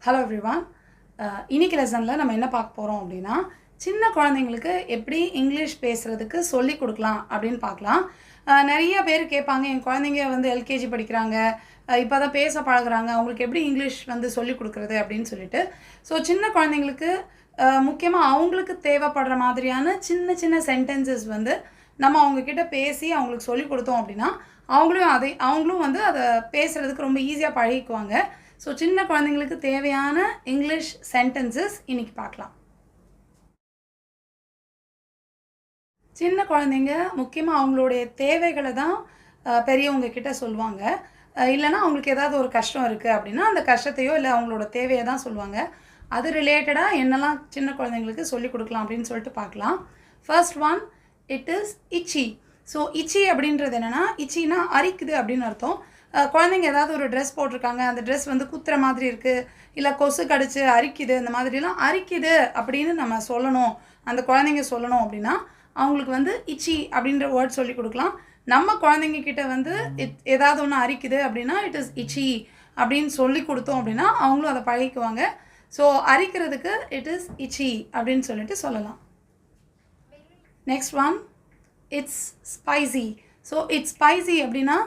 Hello everyone. இன்னைக்கு லெசனில் நம்ம என்ன பார்க்க போகிறோம் அப்படின்னா, சின்ன குழந்தைங்களுக்கு எப்படி இங்கிலீஷ் பேசுகிறதுக்கு சொல்லி கொடுக்கலாம் அப்படின்னு பார்க்கலாம். நிறைய பேர் கேட்பாங்க, என் குழந்தைங்க வந்து எல்கேஜி படிக்கிறாங்க, இப்போ தான் பேச பழகுறாங்க, அவங்களுக்கு எப்படி இங்கிலீஷ் வந்து சொல்லி கொடுக்குறது அப்படின்னு சொல்லிட்டு. ஸோ சின்ன குழந்தைங்களுக்கு முக்கியமாக அவங்களுக்கு தேவைப்படுற மாதிரியான சின்ன சின்ன சென்டென்சஸ் வந்து நம்ம அவங்கக்கிட்ட பேசி அவங்களுக்கு சொல்லி கொடுத்தோம் அப்படின்னா அவங்களும் வந்து அதை பேசுகிறதுக்கு ரொம்ப ஈஸியாக பழகிக்குவாங்க. ஸோ சின்ன குழந்தைங்களுக்கு தேவையான இங்கிலீஷ் சென்டென்சஸ் இன்றைக்கி பார்க்கலாம். சின்ன குழந்தைங்க முக்கியமாக அவங்களுடைய தேவைகளை தான் பெரியவங்க கிட்ட சொல்லுவாங்க. இல்லைனா அவங்களுக்கு ஏதாவது ஒரு கஷ்டம் இருக்குது அப்படின்னா அந்த கஷ்டத்தையோ இல்லை அவங்களோட தேவையை தான் சொல்லுவாங்க. அது ரிலேட்டடாக என்னெல்லாம் சின்ன குழந்தைங்களுக்கு சொல்லிக் கொடுக்கலாம் அப்படின்னு சொல்லிட்டு பார்க்கலாம். First one, it is itchy. So itchy அப்படின்றது என்னென்னா, இச்சின்னா அரிக்குது அப்படின்னு அர்த்தம். குழந்தைங்க ஏதாவது ஒரு ட்ரெஸ் போட்டிருக்காங்க, அந்த ட்ரெஸ் வந்து குத்துற மாதிரி இருக்குது, இல்லை கொசு கடிச்சு அரிக்குது, இந்த மாதிரிலாம் அரிக்குது அப்படின்னு நம்ம சொல்லணும், அந்த குழந்தைங்க சொல்லணும் அப்படின்னா அவங்களுக்கு வந்து இச்சி அப்படின்ற வேர்ட் சொல்லி கொடுக்கலாம். நம்ம குழந்தைங்க கிட்ட வந்து ஏதாவது ஒன்று அரிக்குது அப்படின்னா இட் இஸ் இச்சி அப்படின்னு சொல்லி கொடுத்தோம் அப்படின்னா அவங்களும் அதை பழகிக்குவாங்க. ஸோ அரிக்கிறதுக்கு இட் இஸ் இச்சி அப்படின்னு சொல்லிட்டு சொல்லலாம். Next one, it's spicy. So it's spicy அப்படின்னா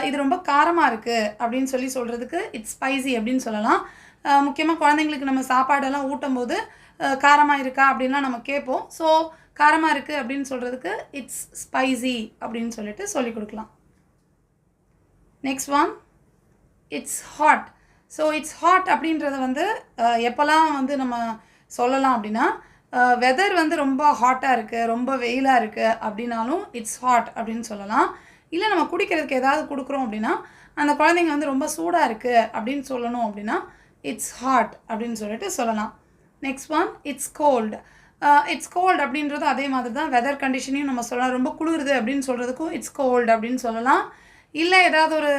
இது ரொம்ப காரமாக இருக்குது அப்படின்னு சொல்லி சொல்கிறதுக்கு இட்ஸ் ஸ்பைசி அப்படின்னு சொல்லலாம். முக்கியமாக குழந்தைங்களுக்கு நம்ம சாப்பாடெல்லாம் ஊட்டும் போது காரமாக இருக்கா அப்படின்லாம் நம்ம கேட்போம். ஸோ காரமாக இருக்குது அப்படின்னு சொல்கிறதுக்கு இட்ஸ் ஸ்பைசி அப்படின்னு சொல்லிட்டு சொல்லிக் கொடுக்கலாம். Next one, it's hot. So it's hot அப்படின்றத வந்து எப்போல்லாம் வந்து நம்ம சொல்லலாம் அப்படின்னா, வெதர் வந்து ரொம்ப ஹாட்டாக இருக்குது, ரொம்ப வெயிலாக இருக்குது அப்படின்னாலும் இட்ஸ் ஹாட் அப்படின்னு சொல்லலாம். இல்லை நம்ம குடிக்கிறதுக்கு ஏதாவது கொடுக்குறோம் அப்படின்னா அந்த குழந்தைங்க வந்து ரொம்ப சூடாக இருக்குது அப்படின்னு சொல்லணும் அப்படின்னா இட்ஸ் ஹாட் அப்படின்னு சொல்லிட்டு சொல்லலாம். Next one, it's cold. It's cold அப்படின்றது அதே மாதிரி தான், வெதர் கண்டிஷனையும் நம்ம சொல்லலாம். ரொம்ப குளிருது அப்படின்னு சொல்கிறதுக்கும் இட்ஸ் கோல்டு அப்படின்னு சொல்லலாம். இல்லை ஏதாவது ஒரு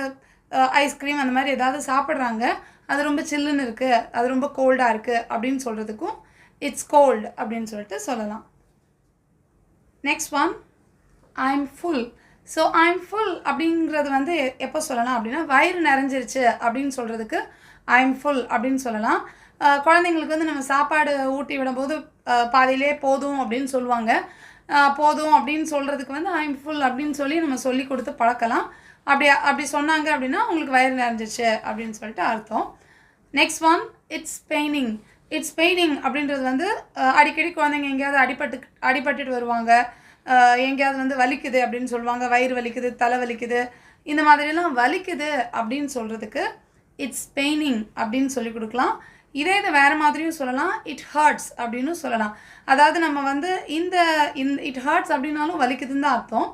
ஐஸ்கிரீம் அந்த மாதிரி ஏதாவது சாப்பிட்றாங்க, அது ரொம்ப சில்லுன்னு இருக்குது, அது ரொம்ப கோல்டாக இருக்குது அப்படின்னு சொல்கிறதுக்கும் இட்ஸ் கோல்டு அப்படின்னு சொல்லிட்டு சொல்லலாம். Next one, I am full. So I am full அப்படிங்கிறது வந்து எப்போ சொல்லலாம் அப்படின்னா, வயிறு நிறைஞ்சிருச்சு அப்படின்னு சொல்கிறதுக்கு ஐ எம் ஃபுல் அப்படின்னு சொல்லலாம். குழந்தைங்களுக்கு வந்து நம்ம சாப்பாடு ஊட்டி விடும்போது பாதியிலே போதும் அப்படின்னு சொல்லுவாங்க. போதும் அப்படின்னு சொல்கிறதுக்கு வந்து ஐ எம் ஃபுல் அப்படின்னு சொல்லி நம்ம சொல்லி கொடுத்து பழக்கலாம். அப்படி சொன்னாங்க அப்படின்னா உங்களுக்கு வயிறு நிறைஞ்சிச்சு அப்படின்னு சொல்லிட்டு அர்த்தம். Next one, it's paining. It's paining அப்படின்றது வந்து அடிக்கடி குழந்தைங்க எங்கேயாவது அடிபட்டுட்டு வருவாங்க, எங்கேயாவது வந்து வலிக்குது அப்படின்னு சொல்லுவாங்க, வயிறு வலிக்குது, தலை வலிக்குது, இந்த மாதிரிலாம் வலிக்குது அப்படின்னு சொல்கிறதுக்கு இட்ஸ் பெயினிங் அப்படின்னு சொல்லி கொடுக்கலாம். இதே இது வேறு மாதிரியும் சொல்லலாம், இட் ஹர்ட்ஸ் அப்படின்னு சொல்லலாம். அதாவது நம்ம வந்து இந்த இட் ஹர்ட்ஸ் அப்படின்னாலும் வலிக்குதுன்னு தான் அர்த்தம்.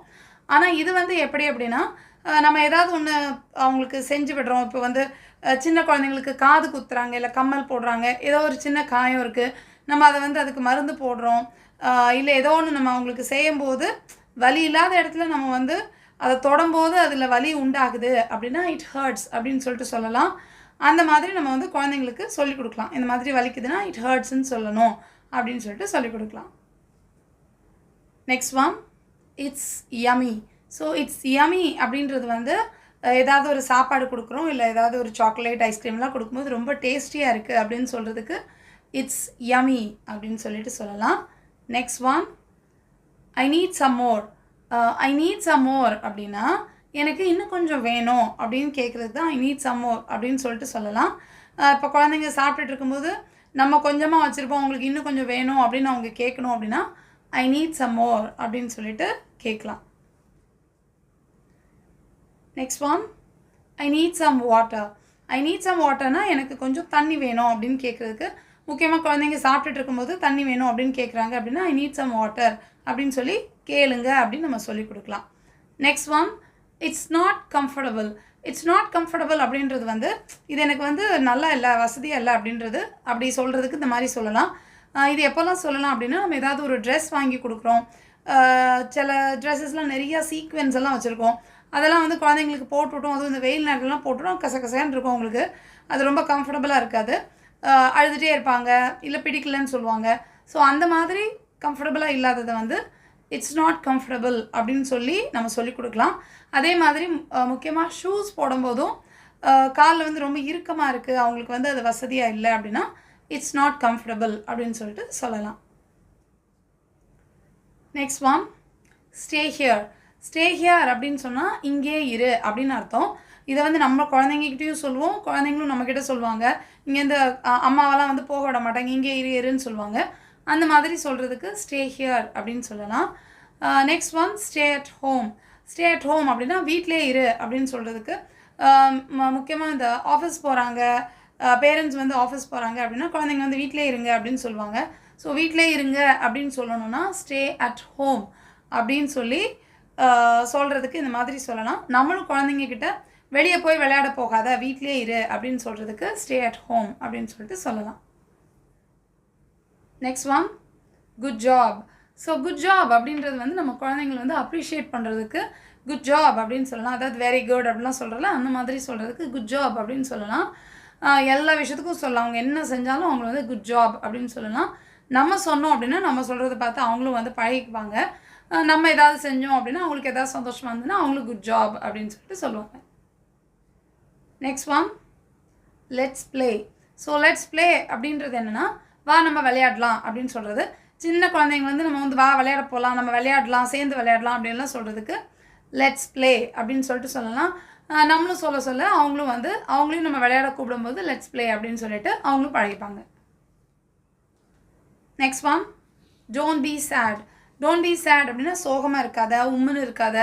ஆனால் இது வந்து எப்படி அப்படின்னா, நம்ம ஏதாவது ஒன்று அவங்களுக்கு செஞ்சு விடுறோம். இப்போ வந்து சின்ன குழந்தைங்களுக்கு காது குத்துறாங்க, இல்லை கம்மல் போடுறாங்க, ஏதோ ஒரு சின்ன காயம் இருக்குது, நம்ம அதை வந்து அதுக்கு மருந்து போடுறோம், இல்லை ஏதோ ஒன்று நம்ம அவங்களுக்கு செய்யும்போது வலி இல்லாத இடத்துல நம்ம வந்து அதை தொடும்போது அதில் வலி உண்டாகுது அப்படின்னா இட் ஹர்ட்ஸ் அப்படின்னு சொல்லிட்டு சொல்லலாம். அந்த மாதிரி நம்ம வந்து குழந்தைங்களுக்கு சொல்லிக் கொடுக்கலாம். இந்த மாதிரி வலிக்குதுன்னா இட் ஹர்ட்ஸ்ன்னு சொல்லணும் அப்படின்னு சொல்லிட்டு சொல்லிக் கொடுக்கலாம். Next one, it's yummy. So it's yummy அப்படின்றது வந்து ஏதாவது ஒரு சாப்பாடு கொடுக்குறோம், இல்லை ஏதாவது ஒரு சாக்லேட் ஐஸ்கிரீம்லாம் கொடுக்கும்போது ரொம்ப டேஸ்டியாக இருக்குது அப்படின்னு சொல்கிறதுக்கு இட்ஸ் யமி அப்படின்னு சொல்லிட்டு சொல்லலாம். Next one, I need some more. I need some more அப்படின்னா எனக்கு இன்னும் கொஞ்சம் வேணும் அப்படின்னு கேட்குறது தான் ஐ நீட் சம் மோர் அப்படின்னு சொல்லிட்டு சொல்லலாம். இப்போ குழந்தைங்க சாப்பிட்டுட்டு இருக்கும்போது நம்ம கொஞ்சமாக வச்சுருப்போம், அவங்களுக்கு இன்னும் கொஞ்சம் வேணும் அப்படின்னு அவங்க கேட்கணும் அப்படின்னா ஐ நீட் சம் மோர் அப்படின்னு சொல்லிட்டு கேட்கலாம். Next one, I need some water. I need some வாட்டர்னா எனக்கு கொஞ்சம் தண்ணி வேணும் அப்படின்னு கேட்குறதுக்கு, முக்கியமாக குழந்தைங்க சாப்பிட்டுட்டு இருக்கும்போது தண்ணி வேணும் அப்படின்னு கேட்குறாங்க அப்படின்னா ஐ நீட் சம் வாட்டர் அப்படின்னு சொல்லி கேளுங்க அப்படின்னு நம்ம சொல்லி கொடுக்கலாம். Next one, it's not comfortable. It's not comfortable அப்படின்றது வந்து இது எனக்கு வந்து நல்லா இல்லை, வசதியாக இல்லை அப்படின்றது அப்படி சொல்கிறதுக்கு இந்த மாதிரி சொல்லலாம். இது எப்போல்லாம் சொல்லலாம் அப்படின்னா, நம்ம ஏதாவது ஒரு ட்ரெஸ் வாங்கி கொடுக்குறோம், சில ட்ரெஸ்ஸஸ்லாம் நிறையா சீக்வென்ஸ் எல்லாம் வச்சுருக்கோம், அதெல்லாம் வந்து குழந்தைங்களுக்கு போட்டுவிட்டோம், அதுவும் இந்த வெயில் நேரத்துலாம் போட்டுவிட்டோம், கசகசன்னு இருக்கும் அவங்களுக்கு, அது ரொம்ப கம்ஃபர்டபுளாக இருக்காது, அழுதுகிட்டே இருப்பாங்க, இல்லை பிடிக்கலன்னு சொல்லுவாங்க. ஸோ அந்த மாதிரி கம்ஃபர்டபுளாக இல்லாததை வந்து இட்ஸ் நாட் கம்ஃபர்டபுள் அப்படின்னு சொல்லி நம்ம சொல்லிக் கொடுக்கலாம். அதே மாதிரி முக்கியமாக ஷூஸ் போடும்போதும் காலில் வந்து ரொம்ப இறுக்கமாக இருக்குது, அவங்களுக்கு வந்து அது வசதியாக இல்லை அப்படின்னா இட்ஸ் நாட் கம்ஃபர்டபுள் அப்படின்னு சொல்லிட்டு சொல்லலாம். Next one, stay here. Stay here அப்படின்னு சொன்னால் இங்கே இரு அப்படின்னு அர்த்தம். இதை வந்து நம்ம குழந்தைங்கக்கிட்டையும் சொல்லுவோம், குழந்தைங்களும் நம்மக்கிட்ட சொல்லுவாங்க. இங்கேருந்து அம்மாவெல்லாம் வந்து போக விட மாட்டாங்க, இங்கே இருன்னு சொல்லுவாங்க. அந்த மாதிரி சொல்கிறதுக்கு ஸ்டே ஹியர் அப்படின்னு சொல்லலாம். Next one, stay at home. Stay at home அப்படின்னா வீட்டிலே இரு அப்படின்னு சொல்கிறதுக்கு, முக்கியமாக இந்த ஆஃபீஸ் போகிறாங்க, பேரண்ட்ஸ் வந்து ஆஃபீஸ் போகிறாங்க அப்படின்னா குழந்தைங்க வந்து வீட்டிலே இருங்க அப்படின்னு சொல்லுவாங்க. ஸோ வீட்டிலே இருங்க அப்படின்னு சொல்லணும்னா ஸ்டே அட் ஹோம் அப்படின்னு சொல்லி சொல்கிறதுக்கு இந்த மாதிரி சொல்லலாம். நம்மளும் குழந்தைங்கக்கிட்ட வெளியே போய் விளையாட போகாத, வீட்டிலே இரு அப்படின்னு சொல்கிறதுக்கு ஸ்டே அட் ஹோம் அப்படின்னு சொல்லிட்டு சொல்லலாம். Next one, good job. So good job அப்படின்றது வந்து நம்ம குழந்தைங்களை வந்து அப்ரிஷியேட் பண்ணுறதுக்கு குட் ஜாப் அப்படின்னு சொல்லலாம். அதாவது வெரி குட் அப்படின்லாம் சொல்கிறல, அந்த மாதிரி சொல்கிறதுக்கு குட் ஜாப் அப்படின்னு சொல்லலாம். எல்லா விஷயத்துக்கும் சொல்லலாம். அவங்க என்ன செஞ்சாலும் அவங்கள வந்து குட் ஜாப் அப்படின்னு சொல்லலாம். நம்ம சொன்னோம் அப்படின்னா நம்ம சொல்கிறத பார்த்து அவங்களும் வந்து பழகிக்குவாங்க. நம்ம ஏதாவது செஞ்சோம் அப்படின்னா அவங்களுக்கு ஏதாவது சந்தோஷமாக இருந்ததுன்னா அவங்களுக்கு குட் ஜாப் அப்படின்னு சொல்லிட்டு சொல்லுவாங்க. Next one, let's play. So let's play அப்படின்றது என்னென்னா வா நம்ம விளையாடலாம் அப்படின்னு சொல்கிறது. சின்ன குழந்தைங்க வந்து நம்ம வந்து வா விளையாட போகலாம், நம்ம விளையாடலாம், சேர்ந்து விளையாடலாம் அப்படின்லாம் சொல்கிறதுக்கு லெட்ஸ் ப்ளே அப்படின்னு சொல்லிட்டு சொல்லலாம். நம்மளும் சொல்ல அவங்களும் வந்து அவங்களையும் நம்ம விளையாட கூப்பிடும்போது லெட்ஸ் ப்ளே அப்படின்னு சொல்லிட்டு அவங்களும் பழகிப்பாங்க. Next one, don't be sad. Don't be sad அப்படின்னா சோகமாக இருக்காத, உம்முன்னு இருக்காத,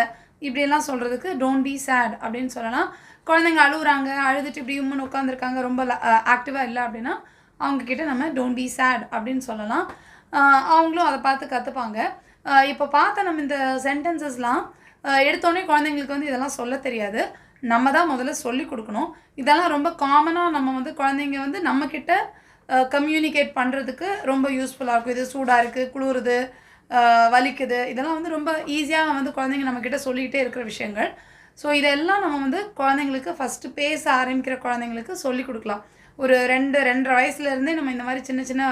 இப்படியெல்லாம் சொல்கிறதுக்கு டோன்ட் பி சேட் அப்படின்னு சொல்லலாம். குழந்தைங்க அழுகுறாங்க, அழுதுட்டு இப்படி உம்முன்னு உட்காந்துருக்காங்க, ரொம்ப ஆக்டிவாக இல்லை அப்படின்னா அவங்கக்கிட்ட நம்ம டோன்ட் பி சேட் அப்படின்னு சொல்லலாம். அவங்களும் அதை பார்த்து கற்றுப்பாங்க. இப்போ பார்த்த நம்ம இந்த சென்டென்சஸ்லாம் எடுத்தோடனே குழந்தைங்களுக்கு வந்து இதெல்லாம் சொல்ல தெரியாது. நம்ம தான் முதல்ல சொல்லி கொடுக்கணும். இதெல்லாம் ரொம்ப காமனாக நம்ம வந்து குழந்தைங்க வந்து நம்மக்கிட்ட கம்யூனிகேட் பண்ணுறதுக்கு ரொம்ப யூஸ்ஃபுல்லாக இருக்கும். இது சூடாக இருக்குது, குளிருது, வலிக்குது, இதெல்லாம் வந்து ரொம்ப ஈஸியாக வந்து குழந்தைங்க நம்மக்கிட்ட சொல்லிகிட்டே இருக்கிற விஷயங்கள். ஸோ இதெல்லாம் நம்ம வந்து குழந்தைங்களுக்கு ஃபஸ்ட்டு பேச ஆரம்பிக்கிற குழந்தைங்களுக்கு சொல்லி கொடுக்கலாம். ஒரு 2-2.5 வயசுலேருந்தே நம்ம இந்த மாதிரி சின்ன சின்ன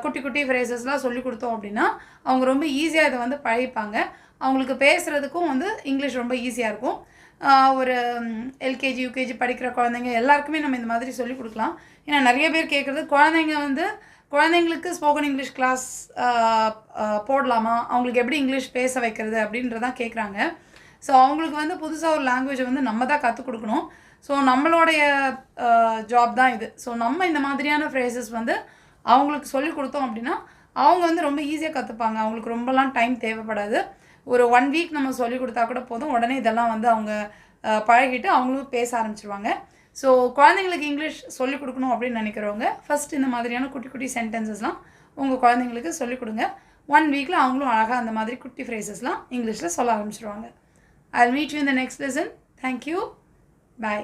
குட்டி குட்டி ஃப்ரேசஸ்லாம் சொல்லி கொடுத்தோம் அப்படின்னா அவங்க ரொம்ப ஈஸியாக இதை வந்து பழகிப்பாங்க. அவங்களுக்கு பேசுகிறதுக்கும் வந்து இங்கிலீஷ் ரொம்ப ஈஸியாக இருக்கும். ஒரு எல்கேஜி யூகேஜி படிக்கிற குழந்தைங்க எல்லாருக்குமே நம்ம இந்த மாதிரி சொல்லிக் கொடுக்கலாம். ஏன்னா நிறைய பேர் கேட்குறது குழந்தைங்க வந்து குழந்தைங்களுக்கு ஸ்போக்கன் இங்கிலீஷ் கிளாஸ் போடலாமா, அவங்களுக்கு எப்படி இங்கிலீஷ் பேச வைக்கிறது அப்படின்றதான் கேட்குறாங்க. ஸோ அவங்களுக்கு வந்து புதுசாக ஒரு லாங்குவேஜை வந்து நம்ம தான் கற்றுக் கொடுக்கணும். ஸோ நம்மளுடைய ஜாப் தான் இது. ஸோ நம்ம இந்த மாதிரியான ஃப்ரேசஸ் வந்து அவங்களுக்கு சொல்லிக் கொடுத்தோம் அப்படின்னா அவங்க வந்து ரொம்ப ஈஸியாக கற்றுப்பாங்க. அவங்களுக்கு ரொம்பலாம் டைம் தேவைப்படாது. ஒரு 1 வீக் நம்ம சொல்லிக் கொடுத்தா கூட போதும், உடனே இதெல்லாம் வந்து அவங்க பழகிட்டு அவங்களும் பேச ஆரம்பிச்சிருவாங்க. ஸோ குழந்தைங்களுக்கு இங்கிலீஷ் சொல்லிக் கொடுக்கணும் அப்படின்னு நினைக்கிறவங்க ஃபஸ்ட் இந்த மாதிரியான குட்டி குட்டி சென்டென்சஸ்லாம் உங்கள் குழந்தைங்களுக்கு சொல்லிக் கொடுங்க. 1 வீக்கில் அவங்களும் அழகாக அந்த மாதிரி குட்டி ஃப்ரேசஸ்லாம் இங்கிலீஷில் சொல்ல ஆரம்பிச்சிருவாங்க. I'll meet you in the next lesson. Thank you. Bye.